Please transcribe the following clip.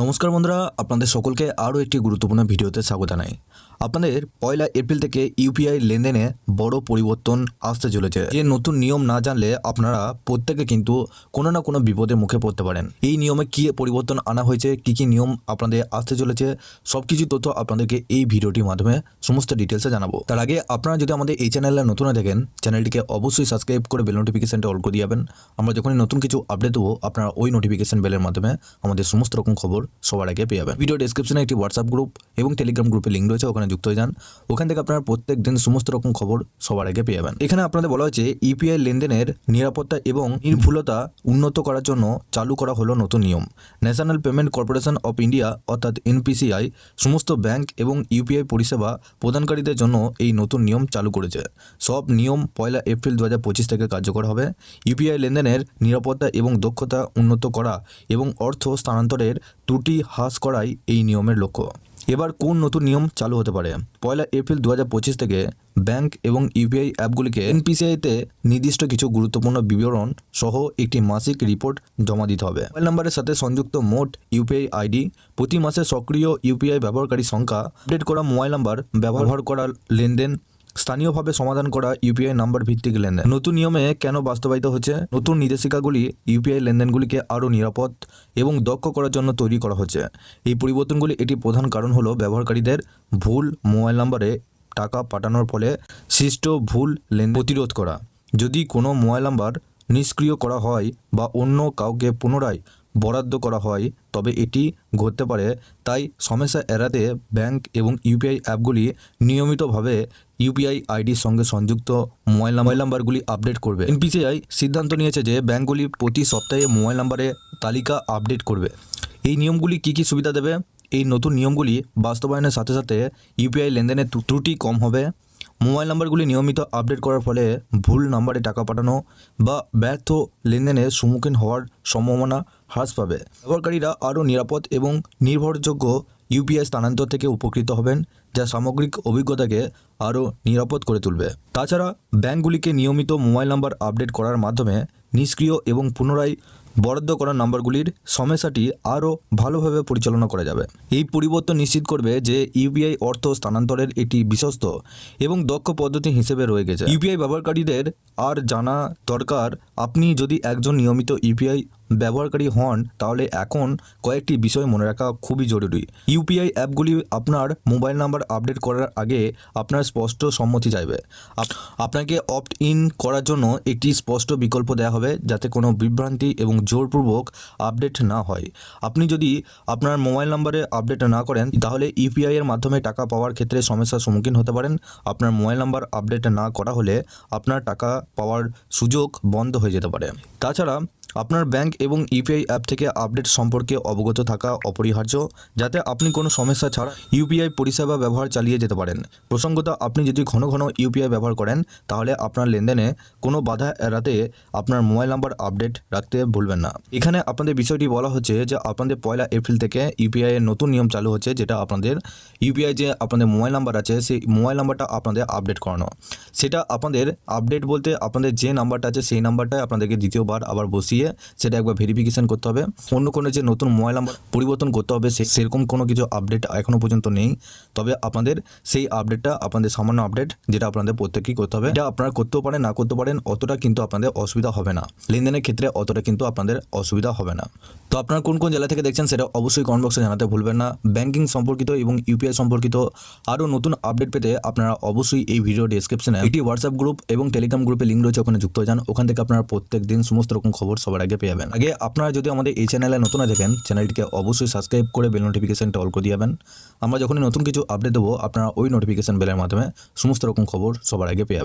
নমস্কার বন্ধুরা, আপনাদের সকলকে আরও একটি গুরুত্বপূর্ণ ভিডিওতে স্বাগত জানাই। আপনাদের 1 এপ্রিল থেকে ইউপিআই লেনদেনে বড় পরিবর্তন আসতে চলেছে। যে নতুন নিয়ম না জানলে আপনারা প্রত্যেকে কিন্তু কোনো না কোনো বিপদের মুখে পড়তে পারেন। এই নিয়মে কী পরিবর্তন আনা হয়েছে, কী কী নিয়ম আপনাদের আসতে চলেছে, সব কিছু তথ্য আপনাদেরকে এই ভিডিওটির মাধ্যমে সমস্ত ডিটেলসে জানাবো। তার আগে আপনারা যদি আমাদের এই চ্যানেলে নতুন দেখেন, চ্যানেলটিকে অবশ্যই সাবস্ক্রাইব করে বেল নোটিফিকেশনটা অল করে দিয়ে যাবেন। আমরা যখনই নতুন কিছু আপডেট দেবো, আপনারা ওই নোটিফিকেশন বেলের মাধ্যমে আমাদের সমস্ত রকম খবর সবার আগে পেয়ে যাবেন। ভিডিও ডেসক্রিপশনে একটি হোয়াটসঅ্যাপ গ্রুপ এবং টেলিগ্রাম গ্রুপের লিঙ্ক রয়েছে, ওখানে যুক্ত হয়ে যান। ওখান থেকে আপনারা প্রত্যেক দিন সমস্ত রকম খবর সবার আগে পেয়ে যাবেন। এখানে আপনাদের বলা হয়েছে ইউপিআই লেনদেনের নিরাপত্তা এবং নির্ভুলতা উন্নত করার জন্য চালু করা হলো নতুন নিয়ম। National payment corporation of India অর্থাৎ এনপিসিআই সমস্ত ব্যাংক এবং ইউপিআই পরিষেবা প্রদানকারীদের জন্য এই নতুন নিয়ম চালু করেছে। সব নিয়ম 1 এপ্রিল 2025 থেকে কার্যকর হবে। ইউপিআই লেনদেনের নিরাপত্তা এবং দক্ষতা উন্নত করা এবং অর্থ স্থানান্তরের ত্রুটি হ্রাস করাই এই নিয়মের লক্ষ্য। এবার কোন নতুন নিয়ম চালু হতে পারে? 1 এপ্রিল 2025 থেকে ব্যাংক এবং ইউপিআই অ্যাপগুলিকে এনপিসিআইতে নির্দিষ্ট কিছু গুরুত্বপূর্ণ বিবরণ সহ একটি মাসিক রিপোর্ট জমা দিতে হবে। মোবাইল নাম্বারের সাথে সংযুক্ত মোট ইউপিআই আইডি, প্রতি মাসে সক্রিয় ইউপিআই ব্যবহারকারী সংখ্যা, আপডেট করা মোবাইল নাম্বার, ব্যবহার করা লেনদেন, স্থানীয়ভাবে সমাধান করা ইউপিআই নাম্বার ভিত্তিক লেনদেন। নতুন নিয়মে কেন বাস্তবায়িত হচ্ছে? নতুন নির্দেশিকাগুলি ইউপিআই লেনদেনগুলিকে আরও নিরাপদ এবং দক্ষ করার জন্য তৈরি করা হচ্ছে। এই পরিবর্তনগুলি এটি প্রধান কারণ হলো ব্যবহারকারীদের ভুল মোবাইল নাম্বারে টাকা পাঠানোর ফলে সৃষ্ট ভুল লেনদেন প্রতিরোধ করা। যদি কোনো মোবাইল নাম্বার নিষ্ক্রিয় করা হয় বা অন্য কাউকে পুনরায় বরাদ্দ করা হয় তবে এটি ঘটতে পারে। তাই সমস্যা এড়াতে ব্যাংক এবং ইউপিআই অ্যাপগুলি নিয়মিতভাবে ইউপিআই আইডির সঙ্গে সংযুক্ত মোবাইল নাম্বারগুলি আপডেট করবে। এনপিসিআই সিদ্ধান্ত নিয়েছে যে ব্যাংকগুলি প্রতি সপ্তাহে মোবাইল নাম্বারে তালিকা আপডেট করবে। এই নিয়মগুলি কী কী সুবিধা দেবে? এই নতুন নিয়মগুলি বাস্তবায়নের সাথে সাথে ইউপিআই লেনদেনের ত্রুটি কম হবে। মোবাইল নাম্বারগুলি নিয়মিত আপডেট করার ফলে ভুল নাম্বারে টাকা পাঠানো বা ব্যর্থ লেনদেনের সম্মুখীন হওয়ার সম্ভাবনা হ্রাস পাবে। ব্যবহারকারীরা আরও নিরাপদ এবং নির্ভরযোগ্য ইউপিআই স্থানান্তর থেকে উপকৃত হবেন, যা সামগ্রিক অভিজ্ঞতাকে আরও নিরাপদ করে তুলবে। তাছাড়া ব্যাংকগুলিকে নিয়মিত মোবাইল নাম্বার আপডেট করার মাধ্যমে নিষ্ক্রিয় এবং পুনরায় বরাদ্দ করা নাম্বারগুলির সমস্যাটি আরও ভালোভাবে পরিচালনা করা যাবে। এই পরিবর্তন নিশ্চিত করবে যে ইউপিআই অর্থ স্থানান্তরের একটি বিশ্বস্ত এবং দক্ষ পদ্ধতি হিসেবে রয়ে গেছে। ইউপিআই ব্যবহারকারীদের আর জানা দরকার, আপনি যদি একজন নিয়মিত ইউপিআই ব্যবহারকারী হন তাহলে এখন কয়েকটি বিষয় মনে রাখা খুবই জরুরি। ইউপিআই অ্যাপগুলি আপনার মোবাইল নাম্বার আপডেট করার আগে আপনার স্পষ্ট সম্মতি চাইবে। আপনাকে অপ্ট ইন করার জন্য একটি স্পষ্ট বিকল্প দেওয়া হবে যাতে কোনো বিভ্রান্তি এবং জোরপূর্বক আপডেট না হয়। আপনি যদি আপনার মোবাইল নাম্বারে আপডেট না করেন তাহলে ইউপিআই এর মাধ্যমে টাকা পাওয়ার ক্ষেত্রে সমস্যার সম্মুখীন হতে পারেন। আপনার মোবাইল নাম্বার আপডেট না করা হলে আপনার টাকা পাওয়ার সুযোগ বন্ধ হয়ে যেতে পারে। তাছাড়া আপনার ব্যাংক এবং ইউপিআই অ্যাপ থেকে আপডেট সম্পর্কে অবগত থাকা অপরিহার্য, যাতে আপনি কোনো সমস্যা ছাড়া ইউপিআই পরিষেবা ব্যবহার চালিয়ে যেতে পারেন। প্রসঙ্গত, আপনি যদি ঘন ঘন ইউপিআই ব্যবহার করেন তাহলে আপনার লেনদেনে কোনো বাধা এড়াতে আপনার মোবাইল নাম্বার আপডেট রাখতে ভুলবেন না। এখানে আপনাদের বিষয়টি বলা হচ্ছে যে আপনাদের 1 এপ্রিল থেকে ইউপিআই এর নতুন নিয়ম চালু হচ্ছে, যেটা আপনাদের ইউপিআই যে আপনাদের মোবাইল নাম্বার আছে সেই মোবাইল নাম্বারটা আপনাদের আপডেট করানো। সেটা আপনাদের আপডেট বলতে আপনাদের যে নাম্বারটা আছে সেই নাম্বারটাই আপনাদেরকে দ্বিতীয়বার আবার বসিয়ে সেটা একবার ভেরিফিকেশন করতে হবে। অন্য কোনো যে নতুন মোবাইল নাম্বার পরিবর্তন করতে হবে সেরকম কোনো কিছু আপডেট এখনও পর্যন্ত নেই। তবে আপনাদের সেই আপডেটটা আপনাদের সামান্য আপডেট, যেটা আপনাদের প্রত্যেকেই করতে হবে। এটা আপনারা করতেও পারেন, না করতে পারেন, অতটা কিন্তু আপনাদের অসুবিধা হবে না। লেনদেনের ক্ষেত্রে অতটা কিন্তু আপনাদের অসুবিধা হবে না। তো আপনারা কোন কোন জেলা থেকে দেখছেন সেটা অবশ্যই কমেন্ট বক্সে জানাতে ভুলবেন না। ব্যাংকিং সম্পর্কিত এবং ইউপিআই সম্পর্কিত আরও নতুন আপডেট পেতে আপনারা অবশ্যই এই ভিডিও ডেসক্রিপশনে একটি হোয়াটসঅ্যাপ গ্রুপ এবং টেলিগ্রাম গ্রুপে লিঙ্ক রয়েছে, ওখানে যুক্ত হয়ে যান। ওখান থেকে আপনারা প্রত্যেক দিন সমস্ত রকম খবর সবার আগে পেয়ে যাবেন। আগে আপনারা যদি আমাদের এই চ্যানেলে নতুন দেখেন, চ্যানেলটিকে অবশ্যই সাবস্ক্রাইব করে বেল নোটিফিকেশনটা অল করে দিয়ে যাবেন। আমরা যখনই নতুন কিছু আপডেট দেবো আপনারা ওই নোটিফিকেশন বেলের মাধ্যমে সমস্ত রকম খবর সবার আগে পেয়ে যাবেন।